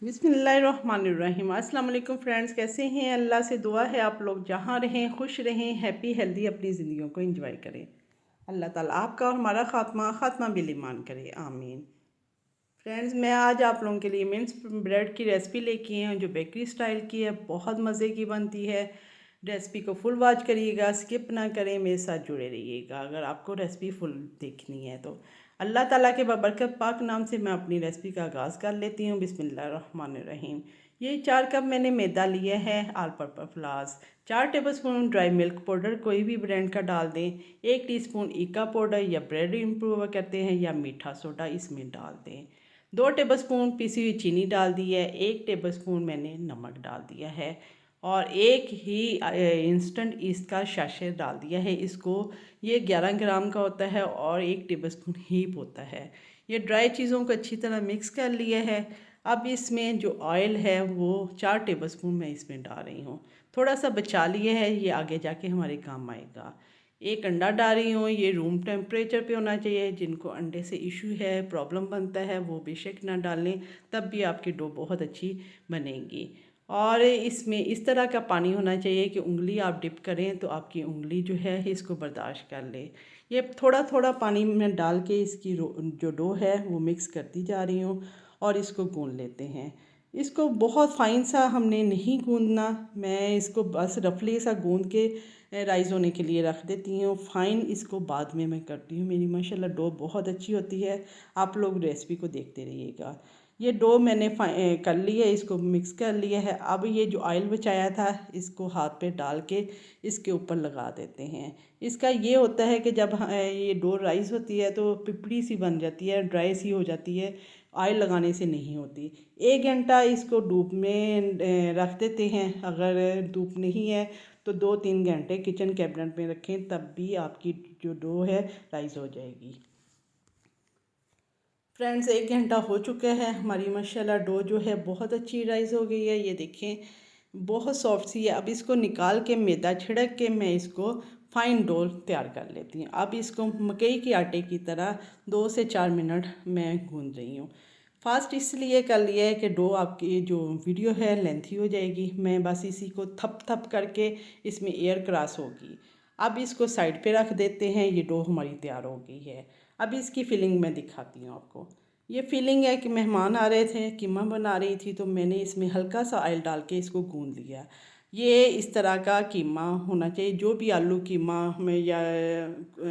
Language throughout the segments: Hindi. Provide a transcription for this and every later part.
बिस्मिल्लाहिर्रहमानिर्रहीम। अस्सलाम वालेकुम फ्रेंड्स, कैसे हैं? अल्लाह से दुआ है आप लोग जहाँ रहें खुश रहें, हैप्पी हेल्दी अपनी ज़िंदगियों को एंजॉय करें। अल्लाह ताला आपका और हमारा खात्मा बिल ईमान करे, आमीन। फ्रेंड्स, मैं आज आप लोगों के लिए मिन्स ब्रेड की रेसिपी लेके आई हूँ जो बेकरी स्टाइल की है, बहुत मज़े की बनती है। रेसिपी को फुल वॉच करिएगा, स्किप ना करें, मेरे साथ जुड़े रहिएगा अगर आपको रेसिपी फुल देखनी है तो। अल्लाह ताला के बबरकत पाक नाम से मैं अपनी रेसिपी का आगाज़ कर लेती हूँ। बिस्मिल्लाहिर्रहमानिर्रहीम। ये 4 कप मैंने मैदा लिया है, all purpose flower, 4 tablespoon dry milk powder कोई भी ब्रांड का डाल दें, 1 टीस्पून इका पाउडर या ब्रेड इम्प्रूवर कहते हैं या मीठा सोडा इसमें डाल दें। 2 टेबलस्पून पिसी हुई चीनी डाल दी है, 1 टेबलस्पून मैंने नमक डाल दिया है और एक ही इंस्टेंट ईस्ट का शाशे डाल दिया है। इसको ये 11 ग्राम का होता है और 1 टेबलस्पून हीप होता है। ये ड्राई चीज़ों को अच्छी तरह मिक्स कर लिया है। अब इसमें जो ऑयल है वो 4 टेबलस्पून मैं इसमें डाल रही हूँ। थोड़ा सा बचा लिया है, ये आगे जाके हमारे काम आएगा। एक अंडा डाल रही हूँ, ये रूम टेम्परेचर पे होना चाहिए। जिनको अंडे से इशू है, प्रॉब्लम बनता है, वो बेशक ना डालें, तब भी आपकी डो बहुत अच्छी बनेगी। और इसमें इस तरह का पानी होना चाहिए कि उंगली आप डिप करें तो आपकी उंगली जो है इसको बर्दाश्त कर ले। ये थोड़ा थोड़ा पानी में डाल के इसकी जो डो है वो मिक्स करती जा रही हूँ और इसको गूंद लेते हैं। इसको बहुत फाइन सा हमने नहीं गूंदना, मैं इसको बस रफली सा गूंद के राइज़ होने के लिए रख देती हूँ। फाइन इसको बाद में मैं करती हूँ। मेरी माशाल्लाह डो बहुत अच्छी होती है, आप लोग रेसिपी को देखते रहिएगा। ये डो मैंने कर ली है, इसको मिक्स कर लिया है। अब ये जो ऑयल बचाया था इसको हाथ पे डाल के इसके ऊपर लगा देते हैं। इसका ये होता है कि जब ये डो राइस होती है तो पिपड़ी सी बन जाती है, ड्राई सी हो जाती है, ऑयल लगाने से नहीं होती। 1 घंटा इसको धूप में रख देते हैं। अगर धूप नहीं है तो 2-3 घंटे किचन कैबिनेट में रखें, तब भी आपकी जो डो है राइस हो जाएगी। फ्रेंड्स, 1 घंटा हो चुका है, हमारी माशाल्लाह डो जो है बहुत अच्छी राइस हो गई है। ये देखें बहुत सॉफ्ट सी है। अब इसको निकाल के मैदा छिड़क के मैं इसको फाइन डो तैयार कर लेती हूँ। अब इसको मकई के आटे की तरह 2 से 4 मिनट मैं गूंद रही हूँ। फास्ट इसलिए कर लिया है कि डो आपकी जो वीडियो है लेंथी हो जाएगी। मैं बस इसी को थप थप करके इसमें एयर क्रॉस होगी। अब इसको साइड पे रख देते हैं। ये डो हमारी तैयार हो गई है। अब इसकी फिलिंग मैं दिखाती हूँ आपको। ये फीलिंग है कि मेहमान आ रहे थे, कीमा बना रही थी तो मैंने इसमें हल्का सा ऑयल डाल के इसको गूंद लिया। ये इस तरह का कीमा होना चाहिए। जो भी आलू कीमा में या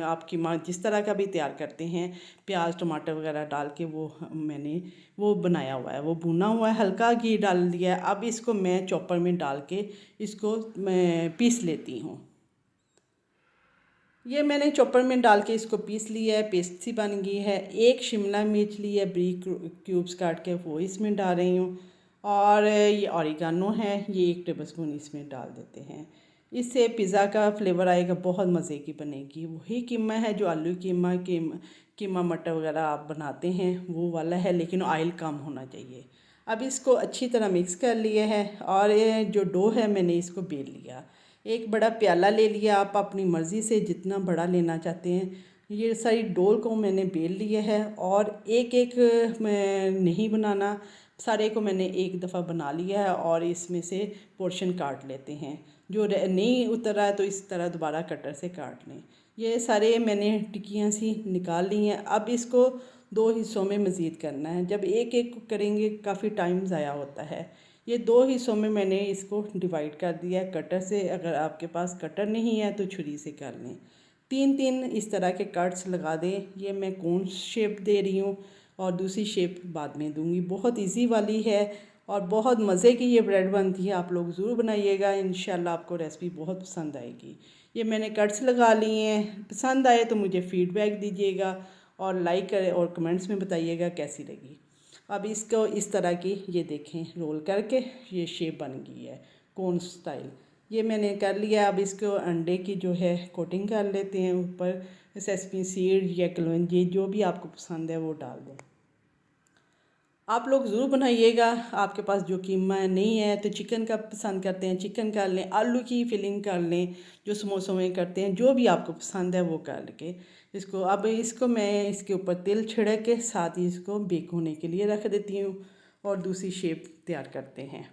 आप कीमा जिस तरह का भी तैयार करते हैं, प्याज टमाटर वगैरह डाल के मैंने वो बनाया हुआ है, वो भुना हुआ है, हल्का घी डाल दिया है। अब इसको मैं चॉपर में डाल के इसको मैं पीस लेती हूँ। ये मैंने चॉपर में डाल के इसको पीस लिया है, पेस्ट सी बन गई है। एक शिमला मिर्च ली है, ब्रीक क्यूब्स काट के वो इसमें डाल रही हूँ और ये ऑरिगानो है, ये 1 टेबलस्पून इसमें डाल देते हैं। इससे पिज़्ज़ा का फ्लेवर आएगा, बहुत मज़े की बनेगी। वही कीमा है जो आलू कीमा मटर वगैरह आप बनाते हैं वो वाला है, लेकिन ऑयल कम होना चाहिए। अब इसको अच्छी तरह मिक्स कर लिया है और ये जो डो है मैंने इसको बेल लिया। एक बड़ा प्याला ले लिया, आप अपनी मर्ज़ी से जितना बड़ा लेना चाहते हैं। ये सारी डोल को मैंने बेल लिया है और एक एक मैं नहीं बनाना, सारे को मैंने एक दफ़ा बना लिया है और इसमें से पोर्शन काट लेते हैं। जो नहीं उतर रहा है तो इस तरह दोबारा कटर से काट लें। ये सारे मैंने टिक्कियाँ सी निकाल ली हैं। अब इसको 2 हिस्सों में मज़ीद करना है। जब एक एक करेंगे काफ़ी टाइम ज़ाया होता है। ये 2 हिस्सों में मैंने इसको डिवाइड कर दिया है कटर से। अगर आपके पास कटर नहीं है तो छुरी से कर लें। 3-3 इस तरह के कट्स लगा दें। ये मैं कोन शेप दे रही हूँ और दूसरी शेप बाद में दूंगी। बहुत इजी वाली है और बहुत मज़े की ये ब्रेड बनती है। आप लोग ज़रूर बनाइएगा, इंशाल्लाह आपको रेसिपी बहुत पसंद आएगी। ये मैंने कट्स लगा लिए हैं। पसंद आए तो मुझे फ़ीडबैक दीजिएगा और लाइक करें और कमेंट्स में बताइएगा कैसी लगी। अब इसको इस तरह की ये देखें रोल करके ये शेप बन गई है कोन स्टाइल। ये मैंने कर लिया। अब इसको अंडे की जो है कोटिंग कर लेते हैं। ऊपर सेसमी सीड या कलौंजी जो भी आपको पसंद है वो डाल दें। आप लोग ज़रूर बनाइएगा। आपके पास जो कीमा नहीं है तो चिकन का पसंद करते हैं चिकन कर लें, आलू की फिलिंग कर लें जो समोसों में करते हैं। जो भी आपको पसंद है वो कर के इसको, अब इसको मैं इसके ऊपर तेल छिड़क के साथ ही इसको बेक होने के लिए रख देती हूँ। और दूसरी शेप तैयार करते हैं।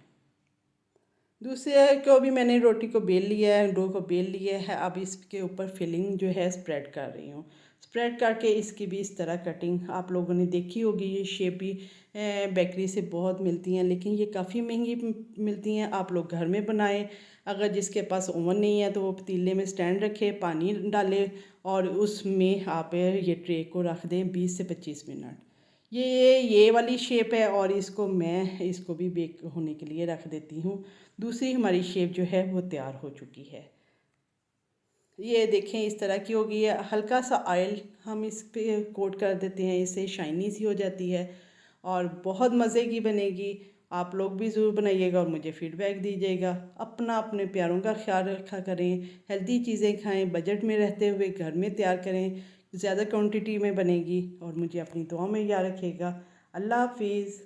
दूसरे को भी मैंने रोटी को बेल लिया है, डो को बेल लिया है। अब इसके ऊपर फिलिंग जो है स्प्रेड कर रही हूँ। स्प्रेड करके इसकी भी इस तरह कटिंग आप लोगों ने देखी होगी। ये शेप भी बेकरी से बहुत मिलती हैं, लेकिन ये काफ़ी महंगी मिलती हैं। आप लोग घर में बनाएं। अगर जिसके पास ओवन नहीं है तो वो पतीले में स्टैंड रखे, पानी डाले और उसमें आप ये ट्रे को रख दें 20 से 25 मिनट। ये वाली शेप है और इसको भी बेक होने के लिए रख देती हूँ। दूसरी हमारी शेप जो है वो तैयार हो चुकी है। ये देखें इस तरह की होगी है। हल्का सा ऑयल हम इस पे कोट कर देते हैं, इससे शाइनी सी हो जाती है और बहुत मज़े की बनेगी। आप लोग भी ज़रूर बनाइएगा और मुझे फ़ीडबैक दीजिएगा। अपने प्यारों का ख्याल रखा करें, हेल्दी चीज़ें खाएं, बजट में रहते हुए घर में तैयार करें, ज़्यादा क्वांटिटी में बनेगी और मुझे अपनी दुआ में याद रखिएगा। अल्लाह हाफिज़।